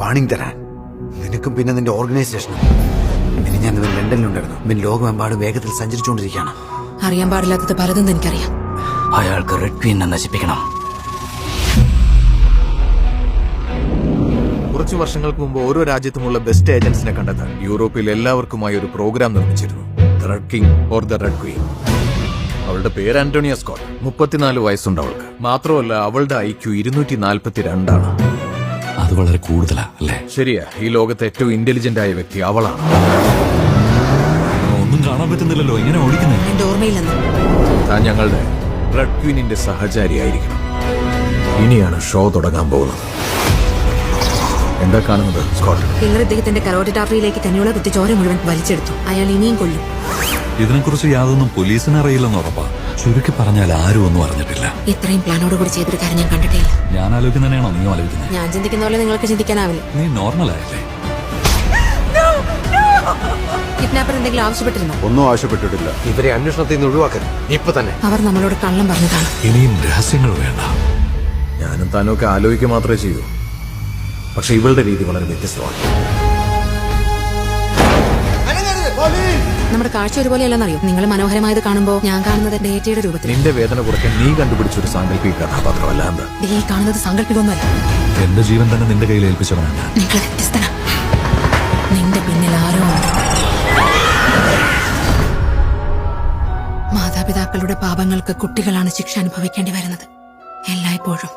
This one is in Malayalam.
വാണിംഗ് തരാൻ. നിനക്കും പിന്നെ നിന്റെ ഓർഗനൈസേഷനും. പിന്നെ ഞാൻ ലണ്ടനിലുണ്ടായിരുന്നു. പിന്നെ ലോകമെമ്പാടും വേഗത്തിൽ സഞ്ചരിച്ചുകൊണ്ടിരിക്കുകയാണ്. അറിയാൻ പാടില്ലാത്തത് പലതും എനിക്കറിയാം. അയാൾക്ക് റെഡ് ക്വീനെ നശിപ്പിക്കണം. കുറച്ചു വർഷങ്ങൾക്ക് മുമ്പ് ഓരോ രാജ്യത്തുമുള്ള ബെസ്റ്റ് ഏജന്റ്സിനെ കണ്ടെത്താൻ യൂറോപ്പിൽ എല്ലാവർക്കുമായി ഒരു പ്രോഗ്രാം നിർമ്മിച്ചിരുന്നു. The red king or the red queen. അവളുടെ പേര് ആന്റോണിയ സ്കോട്ട്. 34 വയസ്സുണ്ട് അവൾക്ക്. മാത്രമല്ല അവളുടെ IQ 242 അത് വളരെ കൂടുതലാ അല്ലേ? ശരിയാ. ഈ ലോകത്തെ ഏറ്റവും ഇന്റലിജന്റ് ആയ വ്യക്തി അവളാണ്. ഒന്നും കാണാൻ പറ്റുന്നില്ലല്ലോ, എങ്ങനെ ഓടിക്കുന്നത്? എന്റെ ഓർമ്മയില്ലെന്ന്. താൻ ഞങ്ങളുടെ റെഡ് ക്വീനിന്റെ സഹചാരിയായിരിക്കണം. ഇനിയാണ് ഷോ തുടങ്ങാൻ പോകുന്നത്. എന്താ കാണുന്നത് സ്കോട്ട്? നിങ്ങൾ ഇദ്ദേഹത്തിന്റെ കരോട്ടിഡ് ആർട്ടറിയിലേക്ക് കഞ്ഞിയോള കുത്തി ചോര മുഴുവൻ വലിച്ചെടുത്തു. അയാൾ ഇനിയും കൊല്ലും. ഇതിനെക്കുറിച്ച് യാതൊന്നും പോലീസിന് അറിയില്ലെന്ന് ഉറപ്പാ. ചുരുക്കി പറഞ്ഞാൽ ആരും ഒന്നും അറിഞ്ഞിട്ടില്ല. ഇത്രയും പ്ലാനോട് കൂടി ചെയ്തൊരു കാര്യം ഞാൻ കണ്ടിട്ടില്ല. ഞാൻ ആലോചിക്കുന്നതന്നെയാണോ നീ ആലോചിക്കുന്നത്? ഞാൻ ചിന്തിക്കുന്ന പോലെ നിങ്ങൾക്ക് ചിന്തിക്കാനാവില്ല. നീ നോർമൽ ആയല്ലേ? കിഡ്നാപ്പർ എന്തെങ്കിലും ആവശ്യപ്പെട്ടിരുന്നോ? ഒന്നും ആവശ്യപ്പെട്ടിട്ടില്ല. ഇവരെ അന്വേഷണത്തിൽ നിന്ന് ഒഴിവാക്കരുത് ഇപ്പൊ തന്നെ. അവർ നമ്മളോട് കള്ളം പറഞ്ഞതാണ്. ഇനിയും രഹസ്യങ്ങൾ വേണ്ട. ഞാനും താനൊക്കെ ആലോചിക്കുക മാത്രമേ ചെയ്യൂ. പക്ഷെ ഇവളുടെ രീതി വളരെ വ്യത്യസ്തമാണ്. നമ്മുടെ കാഴ്ച ഒരുപോലെയല്ലെന്നറിയോ? നിങ്ങൾ മനോഹരമായത് കാണുമ്പോൾ ഞാൻ കാണുന്നത് ഡേറ്റയുടെ രൂപത്തിൽ. നിന്റെ വേദന കുറയ്ക്കാൻ നീ കണ്ടുപിടിച്ചൊരു സാങ്കല്പിക കഥാപാത്രമല്ല എന്ത്? ഈ കാണുന്നത് സാങ്കല്പികമൊന്നുമല്ല. എന്റെ ജീവൻ തന്നെ നിന്റെ കയ്യിൽ ഏൽപ്പിച്ചവനാണ് ഞാൻ. നിങ്ങൾ വ്യത്യസ്തനാ. നിന്റെ പിന്നിൽ ആരോ ഉണ്ട്. മാതാപിതാക്കളുടെ പാപങ്ങൾക്ക് കുട്ടികളാണ് ശിക്ഷ അനുഭവിക്കേണ്ടി വരുന്നത് എല്ലായ്പ്പോഴും.